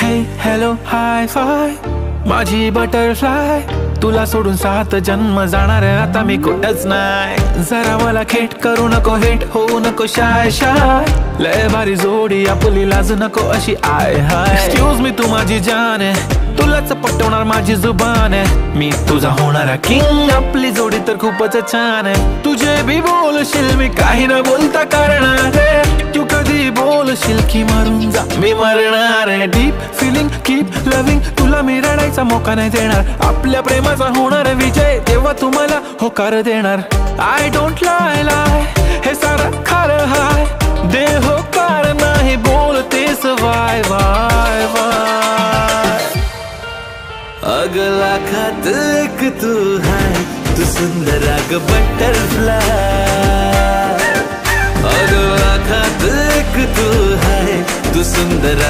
हे hello hi five माझी butterfly, तुला सोडून 7 जन्म जाणार आता मी कुठंच नाही. जरा मला खेट करू नको, हेट होऊ नको शाय शाय, लय भारी जोडी आपली लाज नको अशी आय हाय. एक्सक्यूज मी तू माझी जान आहे, तुलाच पटवणार माझी जुबान आहे, मी तुझा होणारा किंग, आपली जोडी तर खूपच छान आहे. तुझे भी बोलशील मी काही न बोलता करणार आहे, तू कधी बोलशील की मरून जा मी मरणार आहे. डीप फिलिंग कीप लविंग, तुला मी रडायचा मोका नाही देणार, आपल्या प्रेमाचा होणार विजय तेव्हा तुम्हाला होकार देणार. आय डोंट लाय लाय हे सारं खरं हाय, दे होकार नाही बोलतेस वाय वाय वाय. अगला खात एक तू है, तू सुंदर अग बटरफ्लाई. अगला खात एक तू है, तू सुंदर